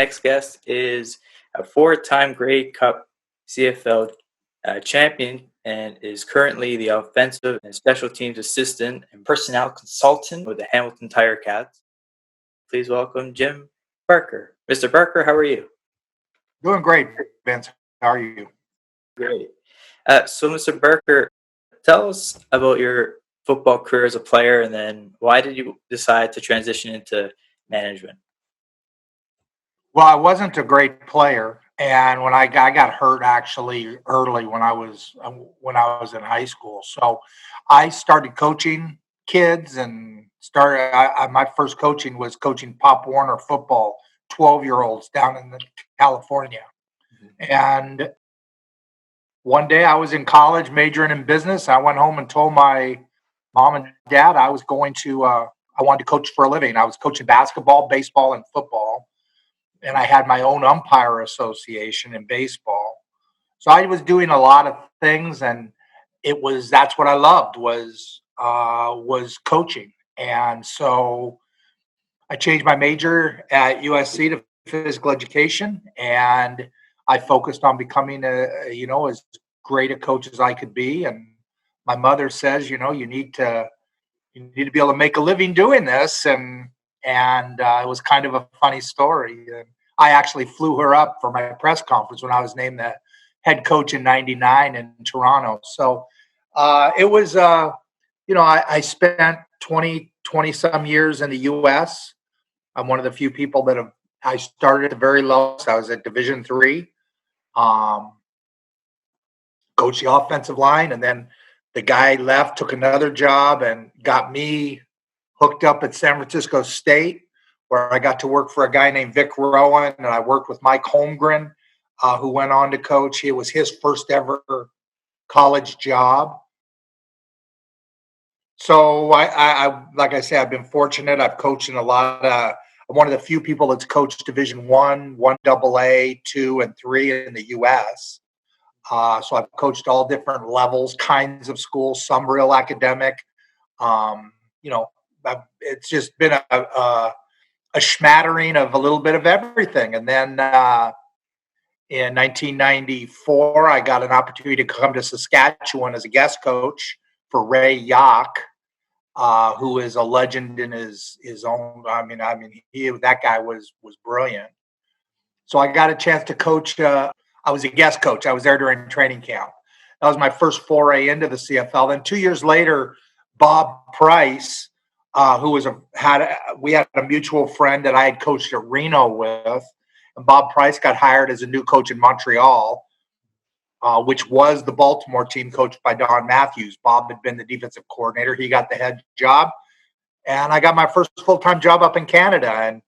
next guest is a four-time Grey Cup CFL champion and is currently the offensive and special teams assistant and personnel consultant with the Hamilton Tire Cats. Please welcome Jim Barker. Mr. Barker, how are you? Doing great, Vince. How are you? Great. So, Mr. Barker, tell us about your football career as a player, and then why did you decide to transition into management? Well, I wasn't a great player, and when I got hurt actually early when I was in high school. So I started coaching kids and started. My first coaching was coaching Pop Warner football, 12-year-olds down in California, and one day I was in college majoring in business. I went home and told my mom and dad I was going to I wanted to coach for a living. I was coaching basketball, baseball, and football, and I had my own umpire association in baseball. So I was doing a lot of things, and that's what I loved was coaching. And so I changed my major at USC to physical education, and I focused on becoming as great a coach as I could be. And my mother says, you need to be able to make a living doing this, and it was kind of a funny story. And I actually flew her up for my press conference when I was named the head coach in '99 in Toronto. So it was, I spent 20 some years in the U.S. I'm one of the few people I started at the very lowest. I was at Division III, coached the offensive line, and then the guy left, took another job, and got me hooked up at San Francisco State, where I got to work for a guy named Vic Rowan, and I worked with Mike Holmgren, who went on to coach. It was his first ever college job. So I like I say, I've been fortunate. I've coached in a lot of. I'm one of the few people that's coached Division I, AA, 2, and 3 in the U.S. So I've coached all different levels, kinds of schools, some real academic. It's just been a smattering of a little bit of everything. And then in 1994, I got an opportunity to come to Saskatchewan as a guest coach for Ray Yock, who is a legend in his own. That guy was brilliant. So I got a chance to coach. I was a guest coach. I was there during training camp. That was my first foray into the CFL. Then 2 years later, Bob Price, we had a mutual friend that I had coached at Reno with, and Bob Price got hired as a new coach in Montreal, which was the Baltimore team coached by Don Matthews. Bob had been the defensive coordinator. He got the head job, and I got my first full-time job up in Canada and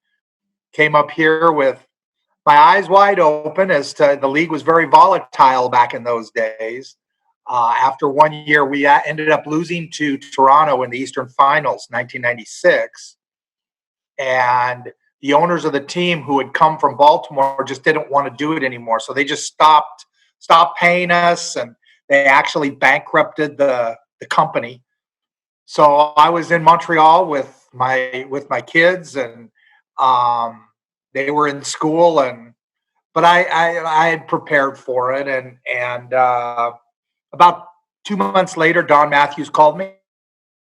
came up here with my eyes wide open as to the league was very volatile back in those days. After 1 year, we ended up losing to Toronto in the Eastern Finals, 1996. And the owners of the team who had come from Baltimore just didn't want to do it anymore. So they just stopped paying us, and they actually bankrupted the company. So I was in Montreal with my kids, and they were in school, but I had prepared for it, and about 2 months later, Don Matthews called me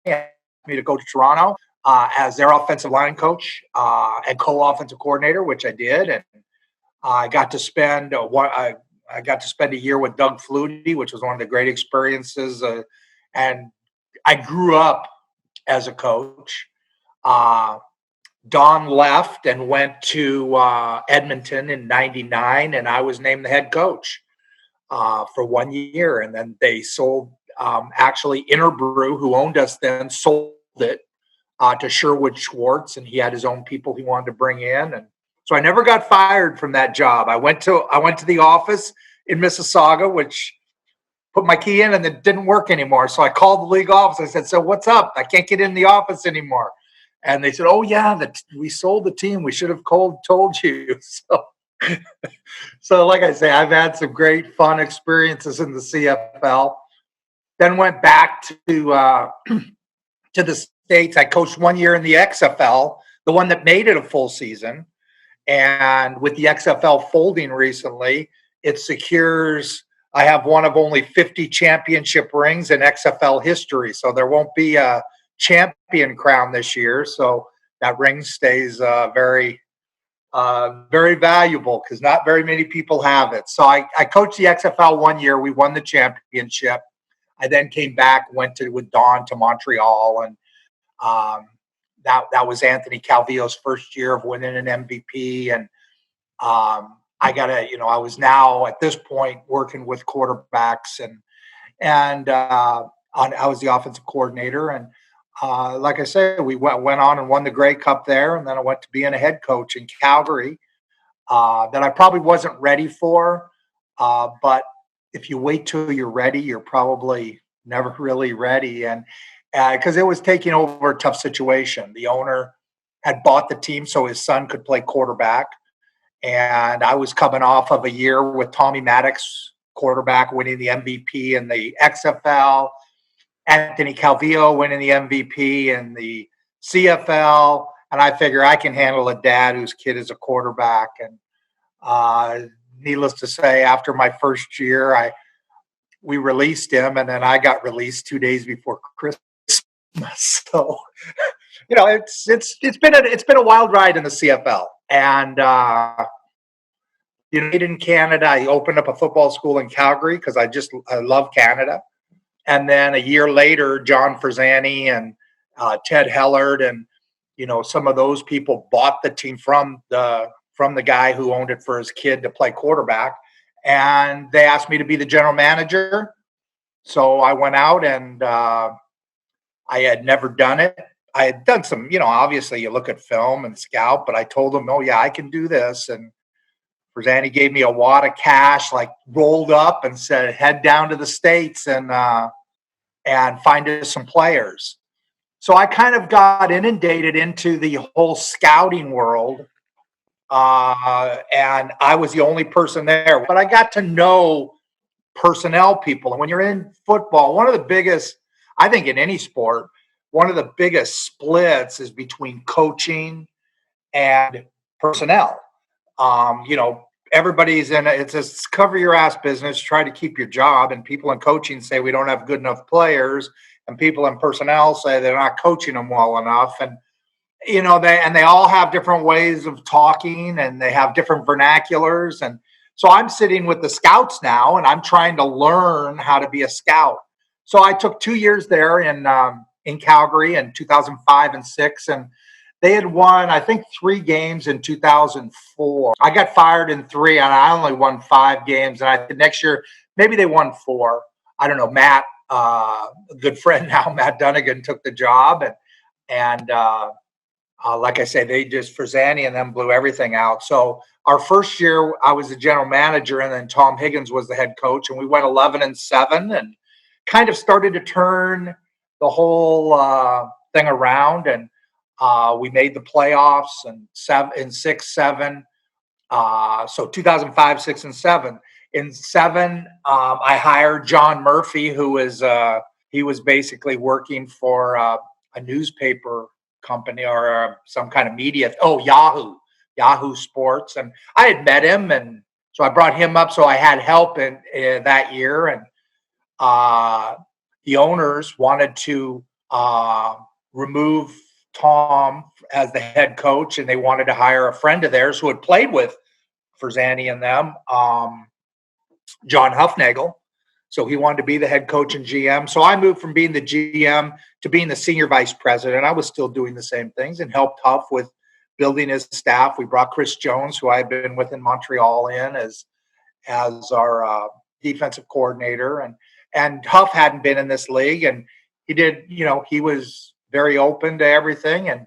and asked me to go to Toronto as their offensive line coach and co-offensive coordinator, which I did, and I got to spend a year with Doug Flutie, which was one of the great experiences, and I grew up as a coach. Don left and went to Edmonton in '99, and I was named the head coach for 1 year. And then they sold, actually Interbrew, who owned us then, sold it to Sherwood Schwartz, and he had his own people he wanted to bring in. And so I never got fired from that job. I went to the office in Mississauga, which put my key in, and it didn't work anymore. So I called the league office. I said, "So what's up? I can't get in the office anymore." And they said, "Oh yeah, we sold the team. We should have told you." So like I say, I've had some great fun experiences in the CFL. Then went back to the States. I coached 1 year in the XFL, the one that made it a full season. And with the XFL folding recently, it secures, I have one of only 50 championship rings in XFL history. So there won't be a champion crown this year. So that ring stays very valuable because not very many people have it. So I coached the XFL one year. We won the championship. I then came back, went with Don to Montreal, and um, that was Anthony Calvillo's first year of winning an MVP. And I was now at this point working with quarterbacks, and I was the offensive coordinator. And like I said, we went on and won the Grey Cup there, and then I went to being a head coach in Calgary that I probably wasn't ready for. But if you wait till you're ready, you're probably never really ready. And because it was taking over a tough situation, the owner had bought the team so his son could play quarterback. And I was coming off of a year with Tommy Maddox, quarterback, winning the MVP in the XFL, Anthony Calvillo winning the MVP in the CFL. And I figure I can handle a dad whose kid is a quarterback. And needless to say, after my first year, we released him, and then I got released 2 days before Christmas. So, it's been a wild ride in the CFL, and in Canada, I opened up a football school in Calgary because I love Canada. And then a year later, John Frazani and Ted Hellard and some of those people bought the team from the guy who owned it for his kid to play quarterback. And they asked me to be the general manager. So I went out, and I had never done it. I had done some, obviously you look at film and scout, but I told them, oh yeah, I can do this. And Frazani gave me a wad of cash, like rolled up, and said, head down to the States and find us some players. So I kind of got inundated into the whole scouting world. And I was the only person there, but I got to know personnel people. And when you're in football, one of the biggest, I think in any sport, one of the biggest splits is between coaching and personnel. Everybody's it's a cover your ass business, try to keep your job. And people in coaching say we don't have good enough players. And people in personnel say they're not coaching them well enough. And they all have different ways of talking, and they have different vernaculars. And so I'm sitting with the scouts now, and I'm trying to learn how to be a scout. So I took 2 years there in Calgary in 2005 and 6, and they had won, I think, 3 games in 2004. I got fired in 3, and I only won 5 games. And I think next year, maybe they won 4. I don't know. Matt, a good friend now, Matt Dunnigan, took the job, and like I say, they just Frazani and them blew everything out. So our first year, I was the general manager, and then Tom Higgins was the head coach, and we went 11-7, and kind of started to turn the whole thing around. And we made the playoffs in 6, 7. So 2005, 6, and 7. In 7, I hired John Murphy, who was basically working for a newspaper company or some kind of media. Yahoo Sports. And I had met him, and so I brought him up. So I had help in that year. And the owners wanted to remove Tom as the head coach, and they wanted to hire a friend of theirs who had played with Frazani and them, John Huffnagel. So he wanted to be the head coach and GM. So I moved from being the GM to being the senior vice president. I was still doing the same things and helped Huff with building his staff. We brought Chris Jones, who I had been with in Montreal, in as our defensive coordinator. And Huff hadn't been in this league, and he was very open to everything. And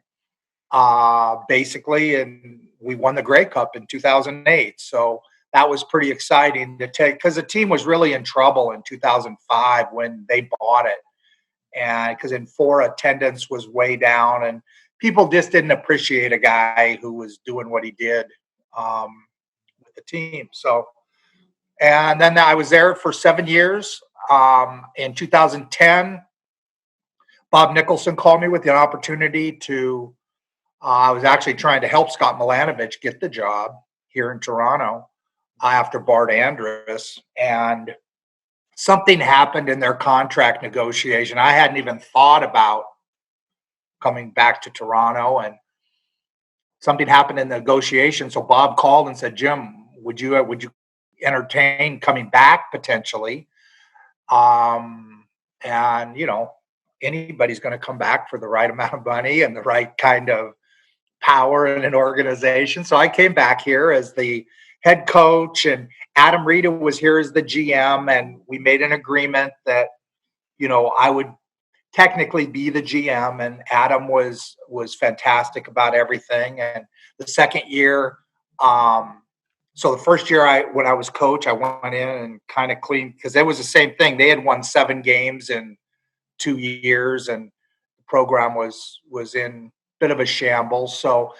and we won the Grey Cup in 2008. So that was pretty exciting to take, because the team was really in trouble in 2005 when they bought it. And because in 4, attendance was way down, and people just didn't appreciate a guy who was doing what he did with the team. So, and then I was there for 7 years. In 2010, Bob Nicholson called me with the opportunity to I was actually trying to help Scott Milanovich get the job here in Toronto after Bart Andrus, and something happened in their contract negotiation. I hadn't even thought about coming back to Toronto, and something happened in the negotiation. So Bob called and said, "Jim, would you entertain coming back potentially?" And anybody's going to come back for the right amount of money and the right kind of power in an organization. So I came back here as the head coach, and Adam Rita was here as the GM, and we made an agreement that I would technically be the GM, and Adam was fantastic about everything. And the second year, so the first year when I was coach, I went in and kind of cleaned, because it was the same thing. They had won 7 games in 2 years, and the program was in a bit of a shambles. So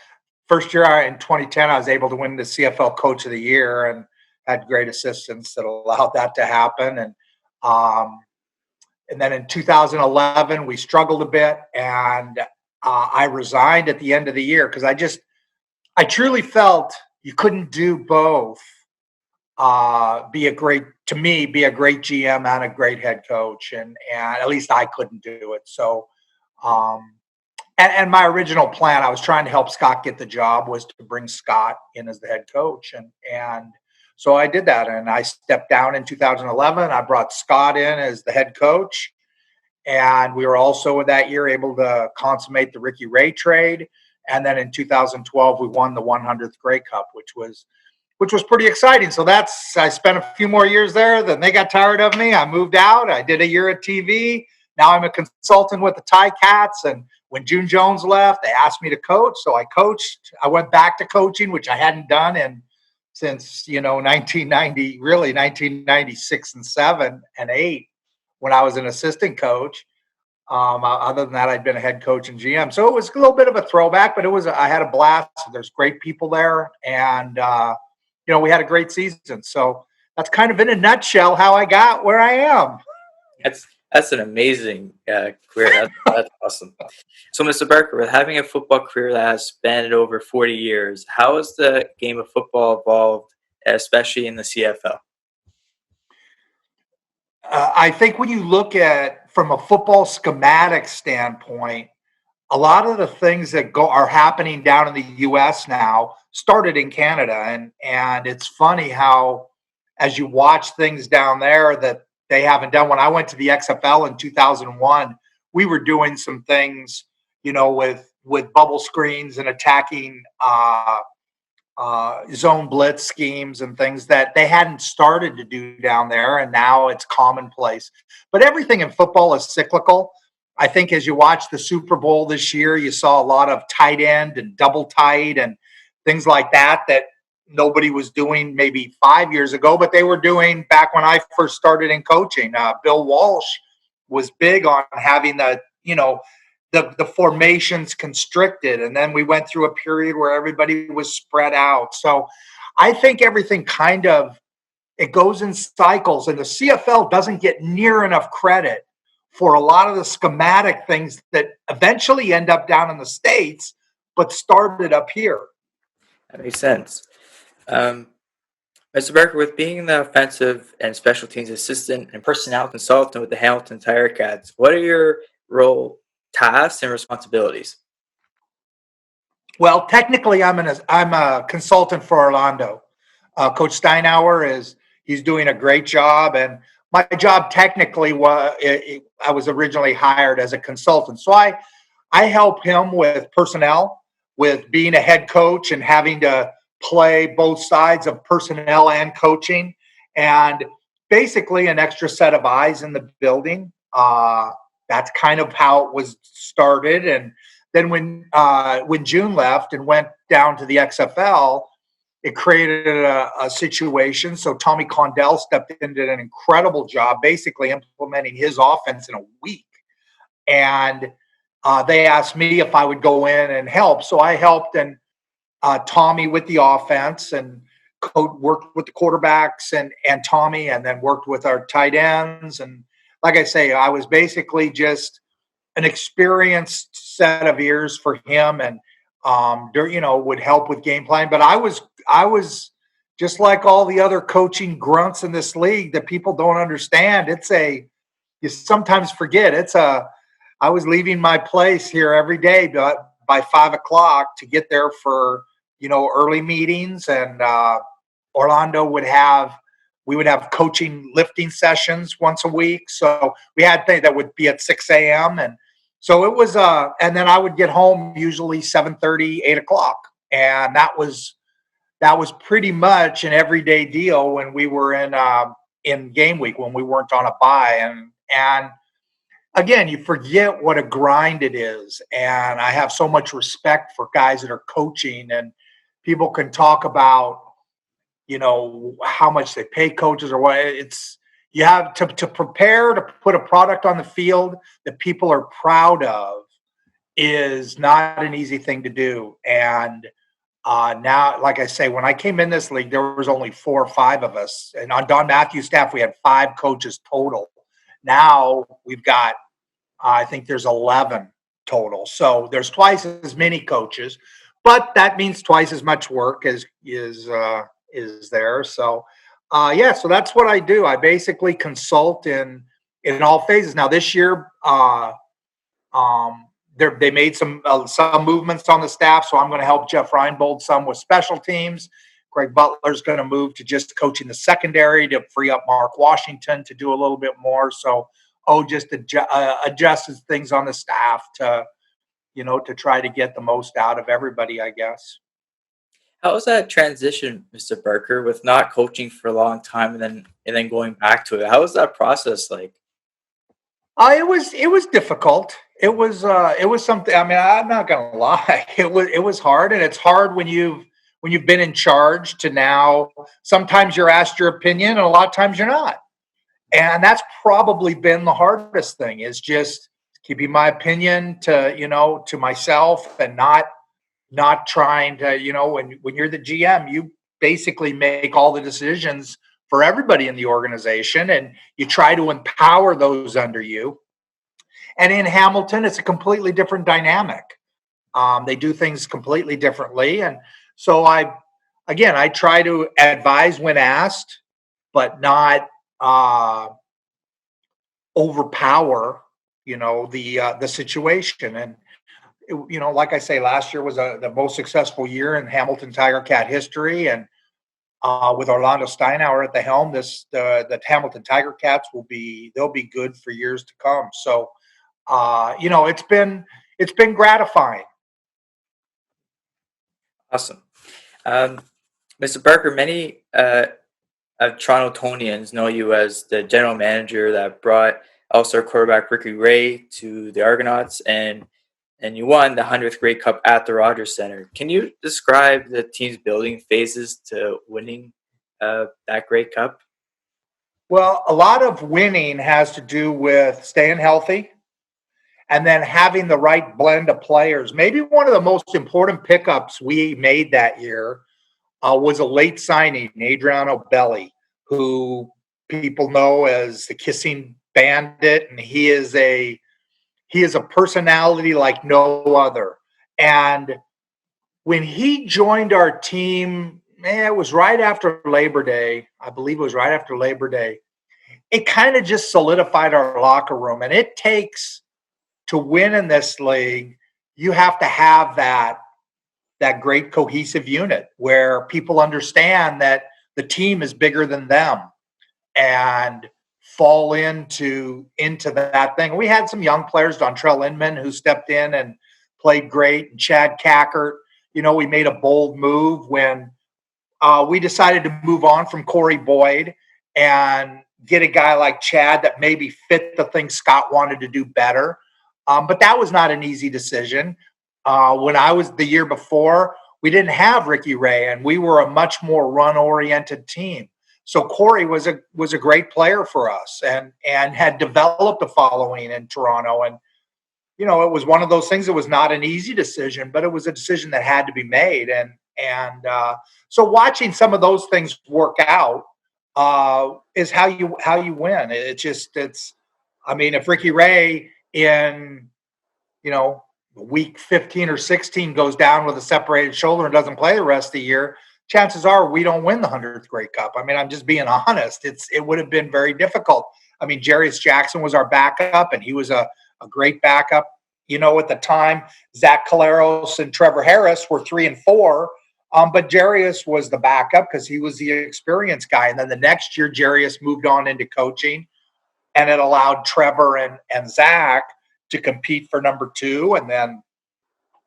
first year in 2010, I was able to win the CFL Coach of the Year, and had great assistants that allowed that to happen. And then in 2011, we struggled a bit, and I resigned at the end of the year because I truly felt you couldn't do both. Be a great GM and a great head coach, and at least I couldn't do it. So, and my original plan, I was trying to help Scott get the job, was to bring Scott in as the head coach, and so I did that, and I stepped down in 2011. I brought Scott in as the head coach, and we were also that year able to consummate the Ricky Ray trade. And then in 2012, we won the 100th Grey Cup, which was pretty exciting. So I spent a few more years there. Then they got tired of me. I moved out. I did a year at TV. Now I'm a consultant with the Tie Cats. And when June Jones left, they asked me to coach. So I coached. I went back to coaching, which I hadn't done since 1996 and 7 and 8, when I was an assistant coach. Other than that, I'd been a head coach and GM. So it was a little bit of a throwback, but I had a blast. There's great people there. And, we had a great season. So that's kind of in a nutshell how I got where I am. That's an amazing career. That's awesome. So, Mr. Barker, with having a football career that has spanned over 40 years, how has the game of football evolved, especially in the CFL? I think when you look at from a football schematic standpoint, a lot of the things that are happening down in the U.S. now started in Canada, and it's funny how, as you watch things down there that they haven't done. When I went to the XFL in 2001, we were doing some things, with bubble screens and attacking zone blitz schemes and things that they hadn't started to do down there, and now it's commonplace. But everything in football is cyclical. I think as you watch the Super Bowl this year, you saw a lot of tight end and double tight and things like that nobody was doing maybe 5 years ago, but they were doing back when I first started in coaching. Bill Walsh was big on having the formations constricted, and then we went through a period where everybody was spread out. So I think everything it goes in cycles, and the CFL doesn't get near enough credit for a lot of the schematic things that eventually end up down in the States, but started up here. That makes sense. Mr. Barker, with being the offensive and special teams assistant and personnel consultant with the Hamilton Tire Cats, what are your role, tasks, and responsibilities? Well, technically, I'm a consultant for Orlando. Coach Steinauer he's doing a great job, and my job technically I was originally hired as a consultant. So I help him with personnel, with being a head coach and having to play both sides of personnel and coaching, and basically an extra set of eyes in the building. That's kind of how it was started. And then when June left and went down to the XFL, it created a situation. So Tommy Condell stepped in and did an incredible job, basically implementing his offense in a week. And they asked me if I would go in and help. So I helped, and Tommy with the offense, and worked with the quarterbacks and Tommy, and then worked with our tight ends. And like I say, I was basically just an experienced set of ears for him. And would help with game plan. But I was just like all the other coaching grunts in this league that people don't understand. You sometimes forget I was leaving my place here every day by 5 o'clock to get there for, early meetings. And Orlando we would have coaching lifting sessions once a week. So we had things that would be at 6 a.m. And so it was, and then I would get home usually 7:30, 8 o'clock. And that was pretty much an everyday deal when we were in game week, when we weren't on a bye. And again, you forget what a grind it is. And I have so much respect for guys that are coaching, and people can talk about, how much they pay coaches or what. You have to prepare to put a product on the field that people are proud of is not an easy thing to do. And now, like I say, when I came in this league, there was only 4 or 5 of us. And on Don Matthews' staff, we had 5 coaches total. Now we've got, I think there's 11 total. So there's twice as many coaches, but that means twice as much work as is there. So yeah, so that's what I do. I basically consult in all phases. Now this year, they made some movements on the staff, so I'm going to help Jeff Reinbold some with special teams. Greg Butler's going to move to just coaching the secondary to free up Mark Washington to do a little bit more. So, just adjusts things on the staff to try to get the most out of everybody, I guess. How was that transition, Mr. Barker, with not coaching for a long time and then going back to it? How was that process like? It was difficult. It was something. I mean, I'm not gonna lie. It was hard, and it's hard when you've been in charge to now. Sometimes you're asked your opinion, and a lot of times you're not. And that's probably been the hardest thing, is just keeping my opinion to myself, and not trying to, when you're the GM, you basically make all the decisions for everybody in the organization, and you try to empower those under you. And in Hamilton, it's a completely different dynamic. They do things completely differently. And so I try to advise when asked, but not overpower, the situation. And like I say, last year was the most successful year in Hamilton Tiger Cat history, and with Orlando Steinauer at the helm, the Hamilton Tiger Cats they'll be good for years to come. So, it's been gratifying. Awesome. Um, Mr. Barker, many Toronto Tonians know you as the general manager that brought All-Star quarterback Ricky Ray to the Argonauts, and you won the 100th Grey Cup at the Rogers Center. Can you describe the team's building phases to winning that Grey Cup? Well, a lot of winning has to do with staying healthy and then having the right blend of players. Maybe one of the most important pickups we made that year was a late signing, Adriano Belli, who people know as the Kissing Bandit, and he is a personality like no other. And when he joined our team, man, it was right after Labor Day. I believe it was right after Labor Day. It kind of just solidified our locker room. And it takes, to win in this league, you have to have that great cohesive unit where people understand that the team is bigger than them and fall into that thing. We had some young players, Dontrell Inman, who stepped in and played great, and Chad Cackert. We made a bold move when we decided to move on from Corey Boyd and get a guy like Chad that maybe fit the thing Scott wanted to do better. But that was not an easy decision. When I was the year before, we didn't have Ricky Ray, and we were a much more run-oriented team. So Corey was a great player for us, and had developed a following in Toronto. And it was one of those things. It was not an easy decision, but it was a decision that had to be made. And so watching some of those things work out is how you win. I mean, if Ricky Ray in week 15 or 16 goes down with a separated shoulder and doesn't play the rest of the year, chances are we don't win the 100th Grey Cup. I mean, I'm just being honest. It would have been very difficult. I mean, Jarius Jackson was our backup, and he was a great backup. At the time, Zach Caleros and Trevor Harris were 3 and 4, but Jarius was the backup because he was the experienced guy. And then the next year, Jarius moved on into coaching, and it allowed Trevor and Zach to compete for number 2. And then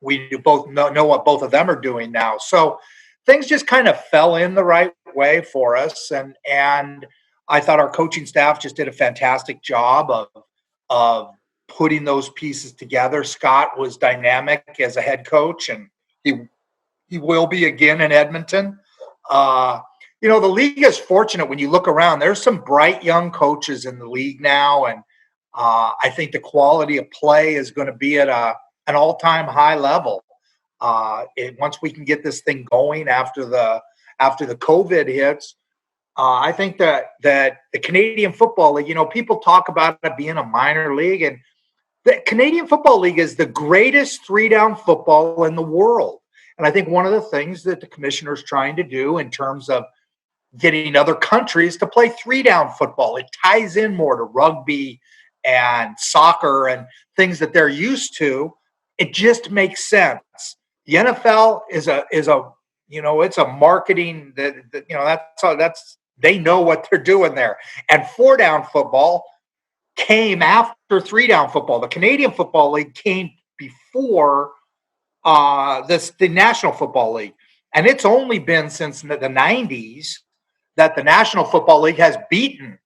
we both know what both of them are doing now. So things just kind of fell in the right way for us. And I thought our coaching staff just did a fantastic job of putting those pieces together. Scott was dynamic as a head coach, and he will be again in Edmonton. The league is fortunate when you look around. There's some bright young coaches in the league now, and I think the quality of play is going to be at an all-time high level. Once we can get this thing going after the COVID hits, I think that the Canadian Football League, people talk about it being a minor league, and the Canadian Football League is the greatest 3-down football in the world. And I think one of the things that the commissioner is trying to do in terms of getting other countries to play 3-down football, it ties in more to rugby and soccer and things that they're used to. It just makes sense. The NFL is it's a marketing that's they know what they're doing there. And 4-down football came after 3-down football. The Canadian Football League came before the National Football League. And it's only been since the 90s that the National Football League has beaten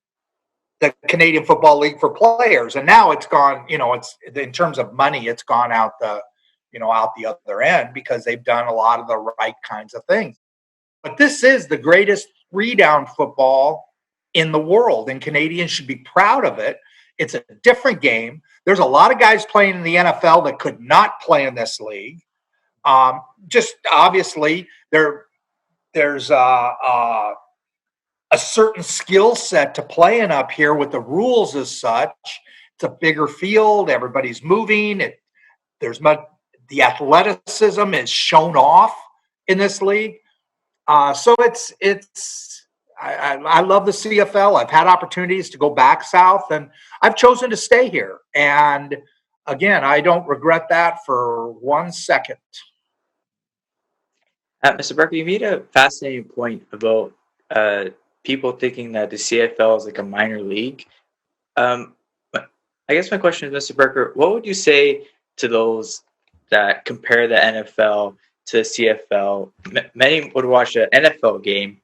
the Canadian Football League for players. And now it's gone, it's in terms of money, it's gone out the other end because they've done a lot of the right kinds of things. But this is the greatest 3-down football in the world, and Canadians should be proud of it. It's a different game. There's a lot of guys playing in the NFL that could not play in this league. Just obviously, there's a certain skill set to playing up here with the rules as such. It's a bigger field. Everybody's moving. The athleticism is shown off in this league. So I love the CFL. I've had opportunities to go back south, and I've chosen to stay here. And again, I don't regret that for 1 second. Mr. Barker, you made a fascinating point about people thinking that the CFL is like a minor league. I guess my question is, Mr. Barker, what would you say to those that compare the NFL to the CFL? Many would watch an NFL game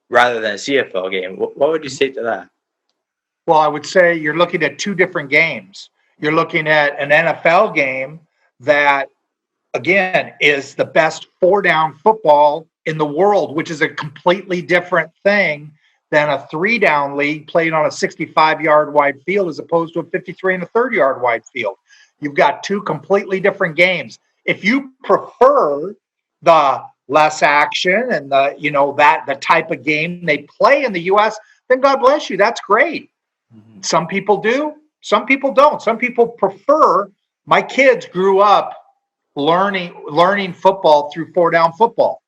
rather than a CFL game. What would you say to that? Well, I would say you're looking at 2 different games. You're looking at an NFL game that, again, is the best 4-down football in the world, which is a completely different thing than a 3-down league played on a 65-yard wide field as opposed to a 53 and a 30-yard wide field. You've got 2 completely different games. If you prefer the less action and the type of game they play in the U.S., then God bless you. That's great. Mm-hmm. Some people do. Some people don't. Some people prefer. My kids grew up learning football through 4-down football.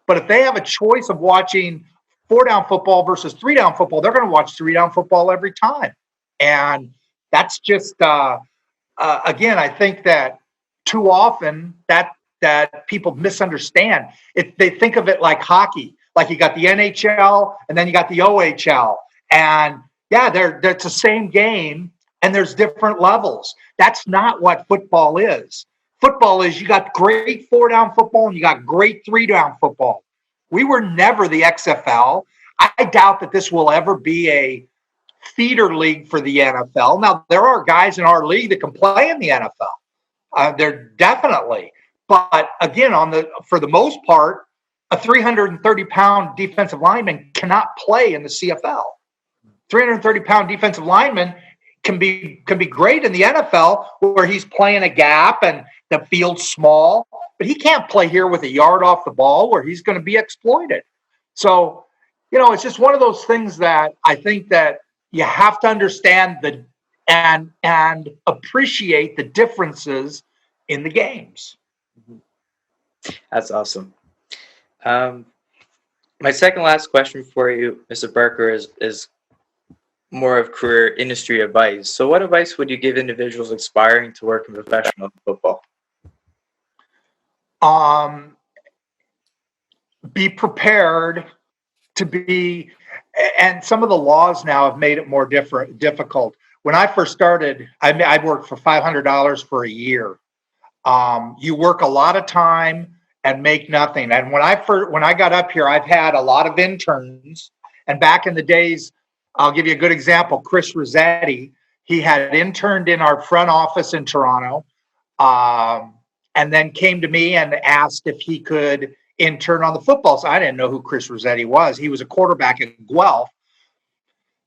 But if they have a choice of watching 4-down football versus 3-down football, they're going to watch 3-down football every time. And that's just, again, I think that too often that people misunderstand. They think of it like hockey, like you got the NHL and then you got the OHL. And yeah, it's the same game and there's different levels. That's not what football is. Football is you got great 4-down football and you got great 3-down football. We were never the XFL. I doubt that this will ever be a feeder league for the NFL. Now, there are guys in our league that can play in the NFL. They're definitely. But again, for the most part, a 330-pound defensive lineman cannot play in the CFL. 330-pound defensive lineman can be great in the NFL where he's playing a gap and the field's small, but he can't play here with a yard off the ball where he's going to be exploited. So, it's just one of those things that I think that you have to understand and appreciate the differences in the games. That's awesome. Um, my second last question for you, Mr. Barker, is more of career industry advice. So, what advice would you give individuals aspiring to work in professional football? Um, be prepared to be, and some of the laws now have made it more difficult. When I first started, I worked for $500 for a year. You work a lot of time and make nothing. And when I got up here, I've had a lot of interns. And back in the days, I'll give you a good example. Chris Rossetti, he had interned in our front office in Toronto, and then came to me and asked if he could intern on the football side. I didn't know who Chris Rossetti was. He was a quarterback at Guelph.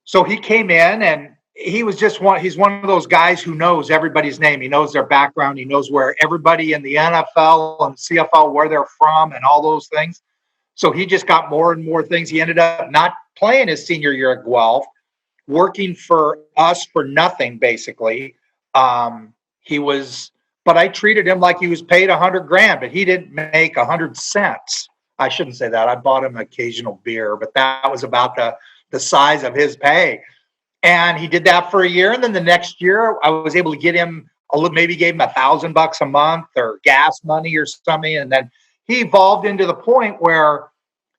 So he came in and he was just he's one of those guys who knows everybody's name. He knows their background. He knows where everybody in the NFL and CFL, where they're from and all those things. So he just got more and more things. He ended up not playing his senior year at Guelph, working for us for nothing, basically. He was, but I treated him like he was paid $100,000, but he didn't make 100 cents. I shouldn't say that. I bought him occasional beer, but that was about the size of his pay. And he did that for a year. And then the next year I was able to get him maybe gave him $1,000 a month or gas money or something. And then he evolved into the point where,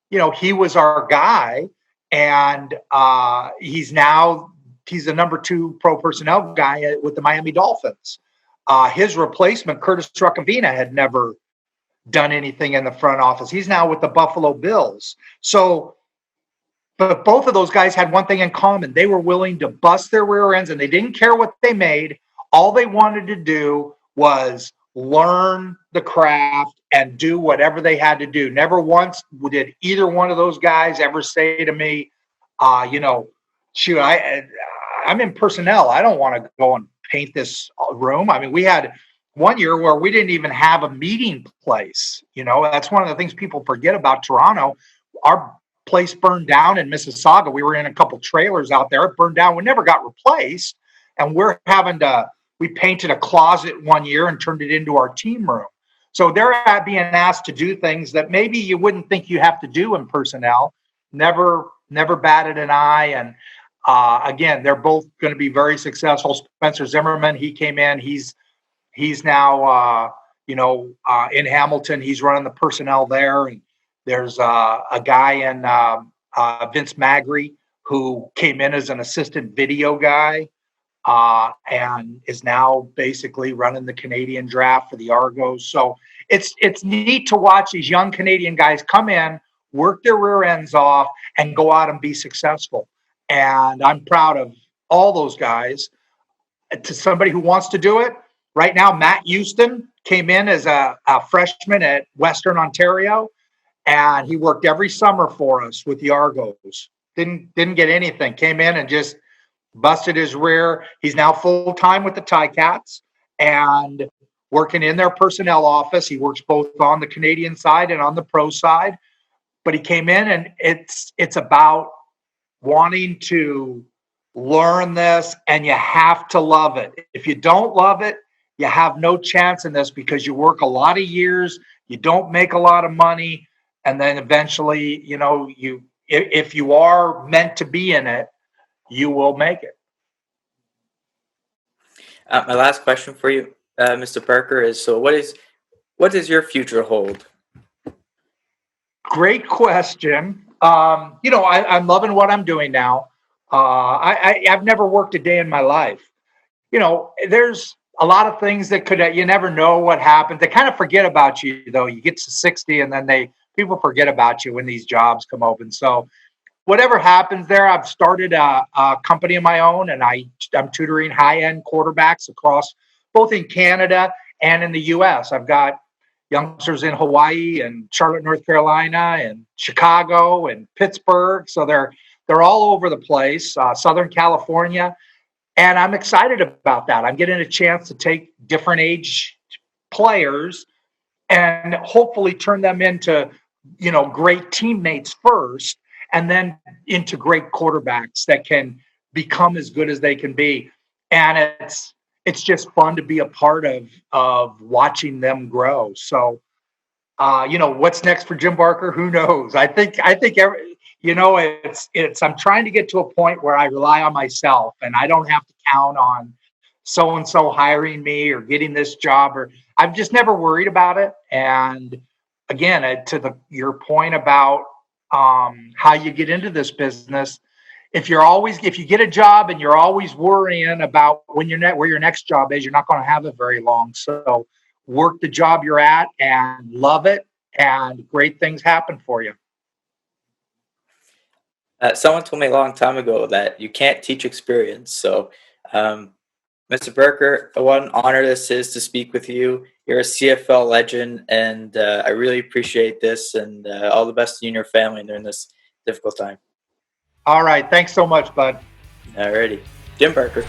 he was our guy. And he's the number 2 pro personnel guy with the Miami Dolphins. His replacement, Curtis Ruckavina, had never done anything in the front office. He's now with the Buffalo Bills. So, but both of those guys had one thing in common. They were willing to bust their rear ends and they didn't care what they made. All they wanted to do was learn the craft and do whatever they had to do. Never once did either one of those guys ever say to me, shoot, I'm in personnel. I don't want to go and paint this room. I mean, we had one year where we didn't even have a meeting place. That's one of the things people forget about Toronto. Our place burned down in Mississauga. We were in a couple trailers out there. It burned down. We never got replaced. And we painted a closet one year and turned it into our team room. So they're being asked to do things that maybe you wouldn't think you have to do in personnel. Never batted an eye. And again, they're both going to be very successful. Spencer Zimmerman, he came in. He's now, in Hamilton. He's running the personnel there. And there's a guy in Vince Magri who came in as an assistant video guy and is now basically running the Canadian draft for the Argos. So it's neat to watch these young Canadian guys come in, work their rear ends off, and go out and be successful. And I'm proud of all those guys. To somebody who wants to do it, right now, Matt Houston came in as a freshman at Western Ontario. And he worked every summer for us with the Argos. Didn't get anything. Came in and just busted his rear. He's now full-time with the Ticats and working in their personnel office. He works both on the Canadian side and on the pro side. But he came in and it's about wanting to learn this, and you have to love it. If you don't love it, you have no chance in this because you work a lot of years, you don't make a lot of money. And then eventually, if you are meant to be in it, you will make it. My last question for you, Mr. Parker, is so what does your future hold? Great question. I'm loving what I'm doing now. I've never worked a day in my life. There's a lot of things that you never know what happens. They kind of forget about you, though. You get to 60 and then people forget about you when these jobs come open. So whatever happens there, I've started a company of my own, and I'm tutoring high-end quarterbacks across both in Canada and in the U.S. I've got youngsters in Hawaii and Charlotte, North Carolina, and Chicago and Pittsburgh. So they're all over the place, Southern California. And I'm excited about that. I'm getting a chance to take different age players and hopefully turn them into, great teammates first, and then into great quarterbacks that can become as good as they can be. And it's just fun to be a part of watching them grow. So what's next for Jim Barker? Who knows? I think it's I'm trying to get to a point where I rely on myself and I don't have to count on so and so hiring me or getting this job, or I've just never worried about it. And again, to your point about how you get into this business, if you get a job and you're always worrying about where your next job is, you're not going to have it very long. So work the job you're at and love it, and great things happen for you. Someone told me a long time ago that you can't teach experience. So, um, Mr. Berker, what an honor this is to speak with you. You're a CFL legend, and I really appreciate this. And all the best to you and your family during this difficult time. All right. Thanks so much, bud. Alrighty, Jim Berker.